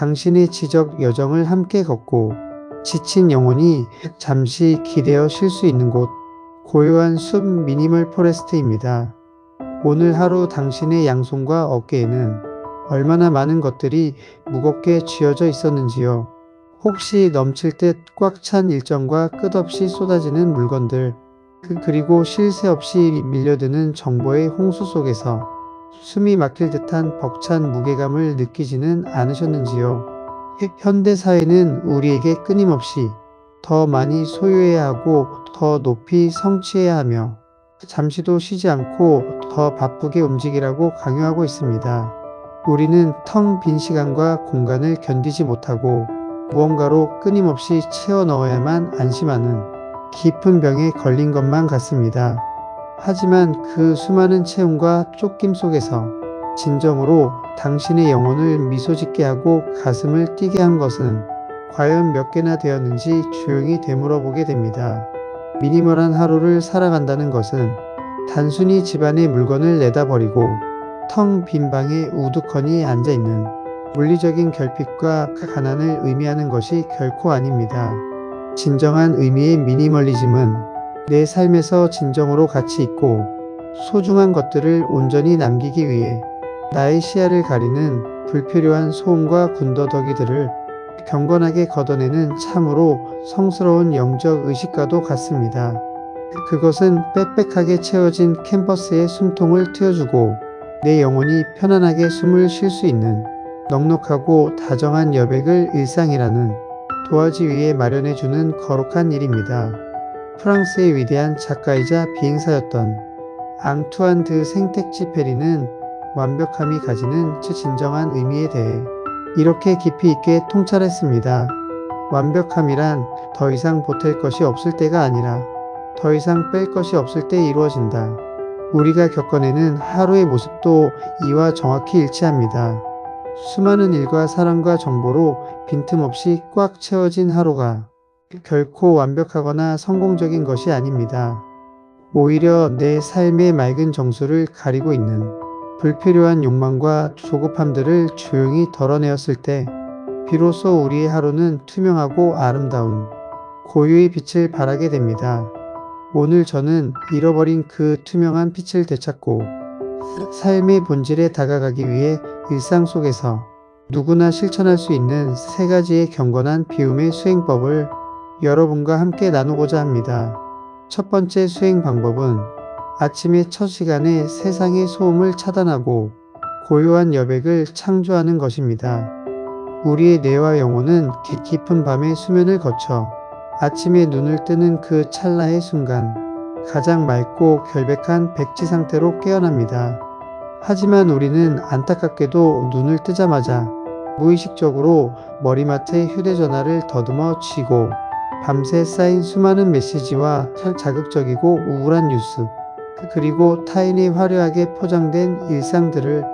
당신의 지적 여정을 함께 걷고 지친 영혼이 잠시 기대어 쉴 수 있는 곳, 고요한 숲 미니멀 포레스트입니다. 오늘 하루 당신의 양손과 어깨에는 얼마나 많은 것들이 무겁게 쥐어져 있었는지요. 혹시 넘칠 듯 꽉 찬 일정과 끝없이 쏟아지는 물건들, 그리고 쉴 새 없이 밀려드는 정보의 홍수 속에서 숨이 막힐 듯한 벅찬 무게감을 느끼지는 않으셨는지요. 현대 사회는 우리에게 끊임없이 더 많이 소유해야 하고 더 높이 성취해야 하며 잠시도 쉬지 않고 더 바쁘게 움직이라고 강요하고 있습니다. 우리는 텅 빈 시간과 공간을 견디지 못하고 무언가로 끊임없이 채워 넣어야만 안심하는 깊은 병에 걸린 것만 같습니다. 하지만 그 수많은 채움과 쫓김 속에서 진정으로 당신의 영혼을 미소짓게 하고 가슴을 뛰게 한 것은 과연 몇 개나 되었는지 조용히 되물어보게 됩니다. 미니멀한 하루를 살아간다는 것은 단순히 집안의 물건을 내다버리고 텅 빈 방에 우두커니 앉아있는 물리적인 결핍과 가난을 의미하는 것이 결코 아닙니다. 진정한 의미의 미니멀리즘은 내 삶에서 진정으로 가치 있고 소중한 것들을 온전히 남기기 위해 나의 시야를 가리는 불필요한 소음과 군더더기들을 경건하게 걷어내는 참으로 성스러운 영적 의식과도 같습니다. 그것은 빽빽하게 채워진 캔버스에 숨통을 트여주고 내 영혼이 편안하게 숨을 쉴 수 있는 넉넉하고 다정한 여백을 일상이라는 도화지 위에 마련해주는 거룩한 일입니다. 프랑스의 위대한 작가이자 비행사였던 앙투안 드 생텍쥐페리는 완벽함이 가지는 진정한 의미에 대해 이렇게 깊이 있게 통찰했습니다. 완벽함이란 더 이상 보탤 것이 없을 때가 아니라 더 이상 뺄 것이 없을 때 이루어진다. 우리가 겪어내는 하루의 모습도 이와 정확히 일치합니다. 수많은 일과 사랑과 정보로 빈틈없이 꽉 채워진 하루가 결코 완벽하거나 성공적인 것이 아닙니다. 오히려 내 삶의 맑은 정수를 가리고 있는 불필요한 욕망과 조급함들을 조용히 덜어내었을 때 비로소 우리의 하루는 투명하고 아름다운 고유의 빛을 발하게 됩니다. 오늘 저는 잃어버린 그 투명한 빛을 되찾고 삶의 본질에 다가가기 위해 일상 속에서 누구나 실천할 수 있는 3가지의 경건한 비움의 수행법을 여러분과 함께 나누고자 합니다. 첫 번째 수행 방법은 아침의 첫 시간에 세상의 소음을 차단하고 고요한 여백을 창조하는 것입니다. 우리의 뇌와 영혼은 깊은 밤의 수면을 거쳐 아침에 눈을 뜨는 그 찰나의 순간 가장 맑고 결백한 백지 상태로 깨어납니다. 하지만 우리는 안타깝게도 눈을 뜨자마자 무의식적으로 머리맡에 휴대전화를 더듬어 쥐고 밤새 쌓인 수많은 메시지와 자극적이고 우울한 뉴스, 그리고 타인이 화려하게 포장된 일상들을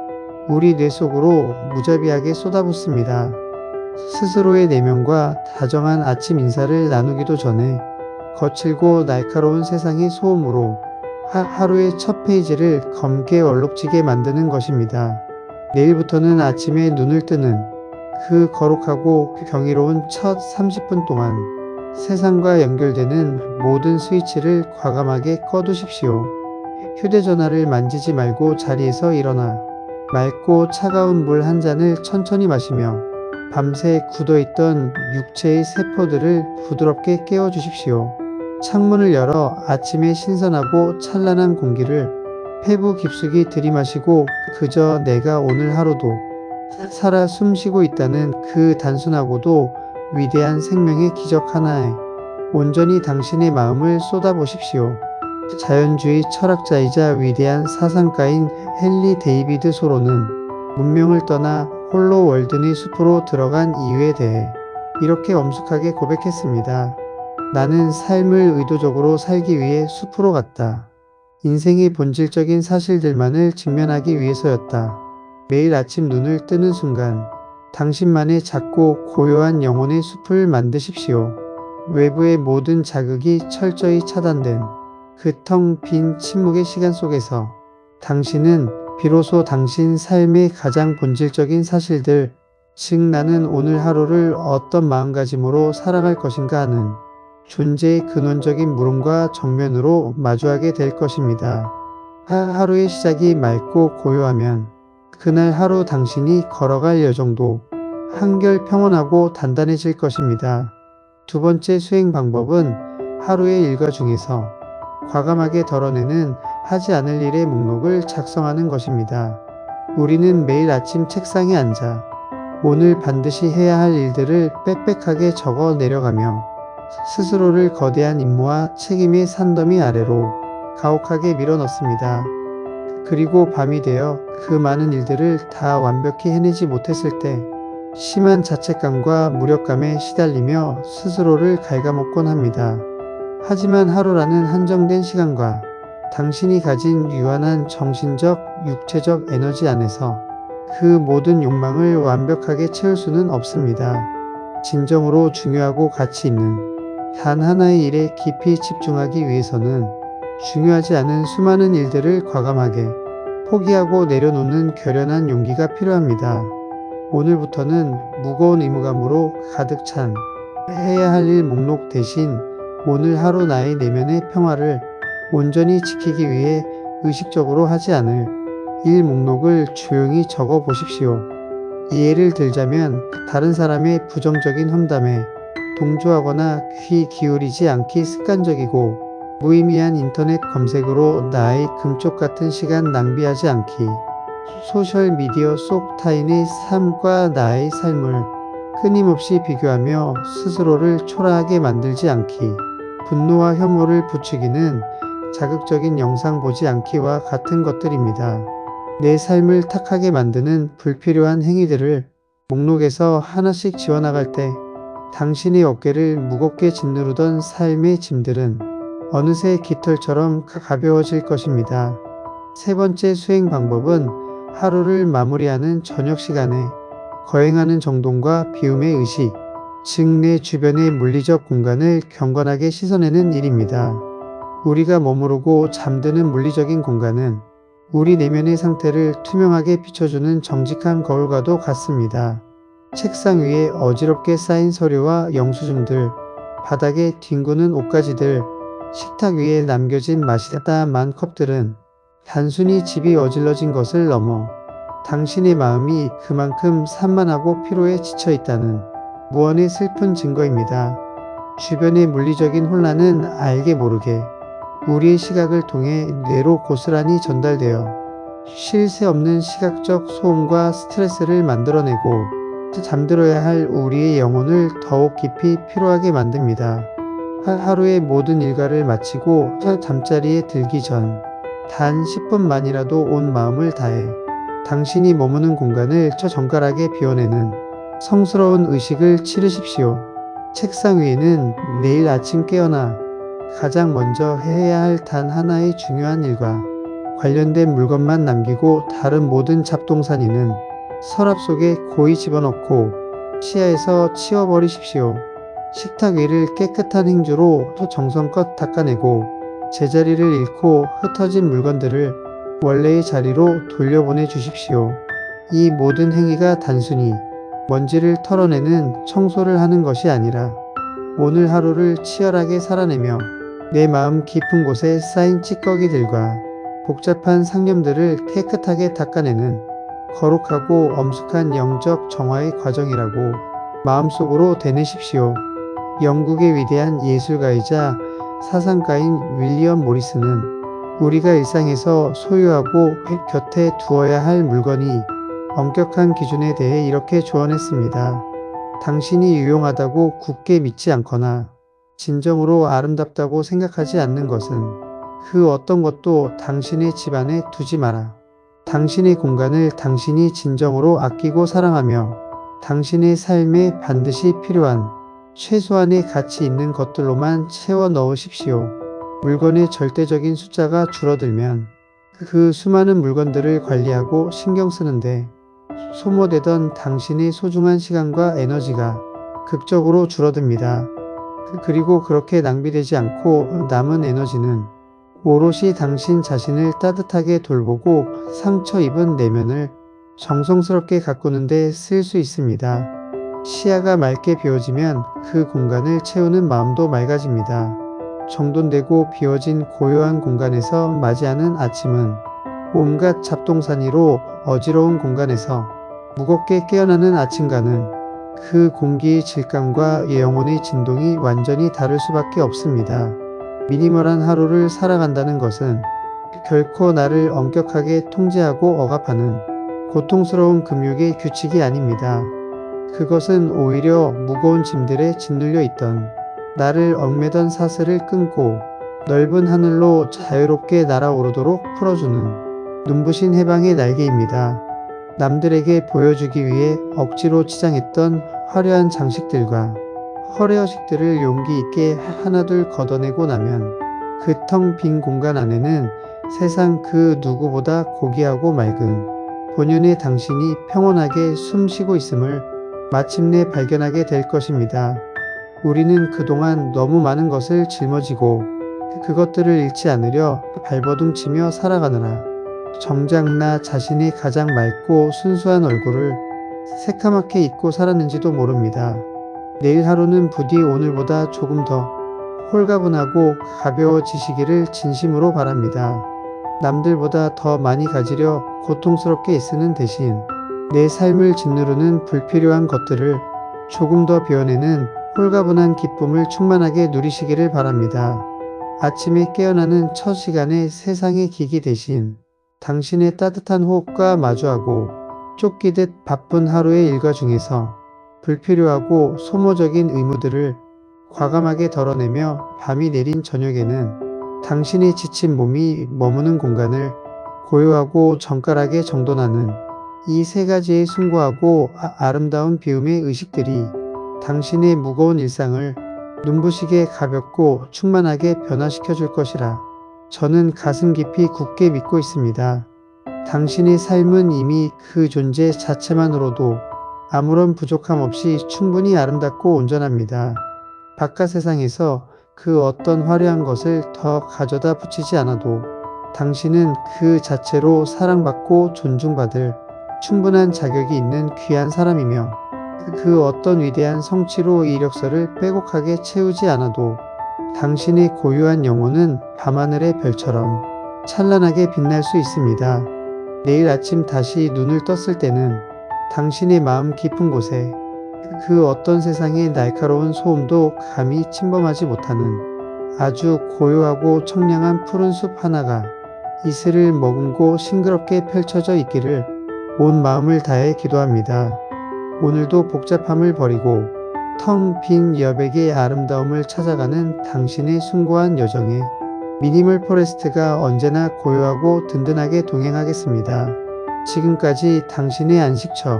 우리 뇌 속으로 무자비하게 쏟아붓습니다. 스스로의 내면과 다정한 아침 인사를 나누기도 전에 거칠고 날카로운 세상의 소음으로 하루의 첫 페이지를 검게 얼룩지게 만드는 것입니다. 내일부터는 아침에 눈을 뜨는 그 거룩하고 경이로운 첫 30분 동안 세상과 연결되는 모든 스위치를 과감하게 꺼두십시오. 휴대전화를 만지지 말고 자리에서 일어나 맑고 차가운 물 한 잔을 천천히 마시며 밤새 굳어있던 육체의 세포들을 부드럽게 깨워주십시오. 창문을 열어 아침의 신선하고 찬란한 공기를 폐부 깊숙이 들이마시고 그저 내가 오늘 하루도 살아 숨쉬고 있다는 그 단순하고도 위대한 생명의 기적 하나에 온전히 당신의 마음을 쏟아보십시오. 자연주의 철학자이자 위대한 사상가인 헨리 데이비드 소로는 문명을 떠나 홀로 월드의 숲으로 들어간 이유에 대해 이렇게 엄숙하게 고백했습니다. 나는 삶을 의도적으로 살기 위해 숲으로 갔다. 인생의 본질적인 사실들만을 직면하기 위해서였다. 매일 아침 눈을 뜨는 순간 당신만의 작고 고요한 영혼의 숲을 만드십시오. 외부의 모든 자극이 철저히 차단된 그 텅 빈 침묵의 시간 속에서 당신은 비로소 당신 삶의 가장 본질적인 사실들, 즉 나는 오늘 하루를 어떤 마음가짐으로 살아갈 것인가 하는 존재의 근원적인 물음과 정면으로 마주하게 될 것입니다. 하루의 시작이 맑고 고요하면 그날 하루 당신이 걸어갈 여정도 한결 평온하고 단단해질 것입니다. 두 번째 수행 방법은 하루의 일과 중에서 과감하게 덜어내는 하지 않을 일의 목록을 작성하는 것입니다. 우리는 매일 아침 책상에 앉아 오늘 반드시 해야 할 일들을 빽빽하게 적어 내려가며 스스로를 거대한 임무와 책임의 산더미 아래로 가혹하게 밀어넣습니다. 그리고 밤이 되어 그 많은 일들을 다 완벽히 해내지 못했을 때 심한 자책감과 무력감에 시달리며 스스로를 갉아먹곤 합니다. 하지만 하루라는 한정된 시간과 당신이 가진 유한한 정신적, 육체적 에너지 안에서 그 모든 욕망을 완벽하게 채울 수는 없습니다. 진정으로 중요하고 가치 있는 단 하나의 일에 깊이 집중하기 위해서는 중요하지 않은 수많은 일들을 과감하게 포기하고 내려놓는 결연한 용기가 필요합니다. 오늘부터는 무거운 의무감으로 가득 찬 해야 할 일 목록 대신 오늘 하루 나의 내면의 평화를 온전히 지키기 위해 의식적으로 하지 않을 일 목록을 조용히 적어 보십시오. 예를 들자면 다른 사람의 부정적인 험담에 동조하거나 귀 기울이지 않기 습관적이고 무의미한 인터넷 검색으로 나의 금쪽 같은 시간 낭비하지 않기, 소셜미디어 속 타인의 삶과 나의 삶을 끊임없이 비교하며 스스로를 초라하게 만들지 않기, 분노와 혐오를 부추기는 자극적인 영상 보지 않기와 같은 것들입니다. 내 삶을 탁하게 만드는 불필요한 행위들을 목록에서 하나씩 지워나갈 때 당신의 어깨를 무겁게 짓누르던 삶의 짐들은 어느새 깃털처럼 가벼워질 것입니다. 세 번째 수행 방법은 하루를 마무리하는 저녁 시간에 거행하는 정돈과 비움의 의식, 즉 내 주변의 물리적 공간을 경건하게 씻어내는 일입니다. 우리가 머무르고 잠드는 물리적인 공간은 우리 내면의 상태를 투명하게 비춰주는 정직한 거울과도 같습니다. 책상 위에 어지럽게 쌓인 서류와 영수증들, 바닥에 뒹구는 옷가지들, 식탁 위에 남겨진 마시다만 컵들은 단순히 집이 어질러진 것을 넘어 당신의 마음이 그만큼 산만하고 피로에 지쳐 있다는 무언의 슬픈 증거입니다. 주변의 물리적인 혼란은 알게 모르게 우리의 시각을 통해 뇌로 고스란히 전달되어 쉴 새 없는 시각적 소음과 스트레스를 만들어내고 잠들어야 할 우리의 영혼을 더욱 깊이 피로하게 만듭니다. 하루의 모든 일과를 마치고 잠자리에 들기 전 단 10분만이라도 온 마음을 다해 당신이 머무는 공간을 정갈하게 비워내는 성스러운 의식을 치르십시오. 책상 위에는 내일 아침 깨어나 가장 먼저 해야 할 단 하나의 중요한 일과 관련된 물건만 남기고 다른 모든 잡동사니는 서랍 속에 고이 집어넣고 시야에서 치워버리십시오. 식탁 위를 깨끗한 행주로 정성껏 닦아내고 제자리를 잃고 흩어진 물건들을 원래의 자리로 돌려보내 주십시오. 이 모든 행위가 단순히 먼지를 털어내는 청소를 하는 것이 아니라 오늘 하루를 치열하게 살아내며 내 마음 깊은 곳에 쌓인 찌꺼기들과 복잡한 상념들을 깨끗하게 닦아내는 거룩하고 엄숙한 영적 정화의 과정이라고 마음속으로 되뇌십시오. 영국의 위대한 예술가이자 사상가인 윌리엄 모리스는 우리가 일상에서 소유하고 곁에 두어야 할 물건이 엄격한 기준에 대해 이렇게 조언했습니다. 당신이 유용하다고 굳게 믿지 않거나 진정으로 아름답다고 생각하지 않는 것은 그 어떤 것도 당신의 집안에 두지 마라. 당신의 공간을 당신이 진정으로 아끼고 사랑하며 당신의 삶에 반드시 필요한 최소한의 가치 있는 것들로만 채워 넣으십시오. 물건의 절대적인 숫자가 줄어들면 그 수많은 물건들을 관리하고 신경 쓰는데 소모되던 당신의 소중한 시간과 에너지가 극적으로 줄어듭니다. 그리고 그렇게 낭비되지 않고 남은 에너지는 오롯이 당신 자신을 따뜻하게 돌보고 상처 입은 내면을 정성스럽게 가꾸는데 쓸 수 있습니다. 시야가 맑게 비워지면 그 공간을 채우는 마음도 맑아집니다. 정돈되고 비워진 고요한 공간에서 맞이하는 아침은 온갖 잡동사니로 어지러운 공간에서 무겁게 깨어나는 아침과는 그 공기의 질감과 영혼의 진동이 완전히 다를 수밖에 없습니다. 미니멀한 하루를 살아간다는 것은 결코 나를 엄격하게 통제하고 억압하는 고통스러운 금욕의 규칙이 아닙니다. 그것은 오히려 무거운 짐들에 짓눌려 있던 나를 얽매던 사슬을 끊고 넓은 하늘로 자유롭게 날아오르도록 풀어주는 눈부신 해방의 날개입니다. 남들에게 보여주기 위해 억지로 치장했던 화려한 장식들과 허례허식들을 용기 있게 하나둘 걷어내고 나면 그 텅 빈 공간 안에는 세상 그 누구보다 고귀하고 맑은 본연의 당신이 평온하게 숨쉬고 있음을 마침내 발견하게 될 것입니다. 우리는 그동안 너무 많은 것을 짊어지고 그것들을 잃지 않으려 발버둥치며 살아가느라 정작 나 자신이 가장 맑고 순수한 얼굴을 새카맣게 잊고 살았는지도 모릅니다. 내일 하루는 부디 오늘보다 조금 더 홀가분하고 가벼워지시기를 진심으로 바랍니다. 남들보다 더 많이 가지려 고통스럽게 애쓰는 대신 내 삶을 짓누르는 불필요한 것들을 조금 더 비워내는 홀가분한 기쁨을 충만하게 누리시기를 바랍니다. 아침에 깨어나는 첫 시간에 세상의 기기 대신 당신의 따뜻한 호흡과 마주하고 쫓기듯 바쁜 하루의 일과 중에서 불필요하고 소모적인 의무들을 과감하게 덜어내며 밤이 내린 저녁에는 당신의 지친 몸이 머무는 공간을 고요하고 정갈하게 정돈하는 이 세 가지의 숭고하고 아름다운 비움의 의식들이 당신의 무거운 일상을 눈부시게 가볍고 충만하게 변화시켜 줄 것이라 저는 가슴 깊이 굳게 믿고 있습니다. 당신의 삶은 이미 그 존재 자체만으로도 아무런 부족함 없이 충분히 아름답고 온전합니다. 바깥 세상에서 그 어떤 화려한 것을 더 가져다 붙이지 않아도 당신은 그 자체로 사랑받고 존중받을 충분한 자격이 있는 귀한 사람이며 그 어떤 위대한 성취로 이력서를 빼곡하게 채우지 않아도 당신의 고유한 영혼은 밤하늘의 별처럼 찬란하게 빛날 수 있습니다. 내일 아침 다시 눈을 떴을 때는 당신의 마음 깊은 곳에 그 어떤 세상의 날카로운 소음도 감히 침범하지 못하는 아주 고요하고 청량한 푸른 숲 하나가 이슬을 머금고 싱그럽게 펼쳐져 있기를 온 마음을 다해 기도합니다. 오늘도 복잡함을 버리고 텅 빈 여백의 아름다움을 찾아가는 당신의 숭고한 여정에 미니멀 포레스트가 언제나 고요하고 든든하게 동행하겠습니다. 지금까지 당신의 안식처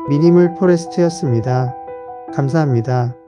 미니멀 포레스트였습니다. 감사합니다.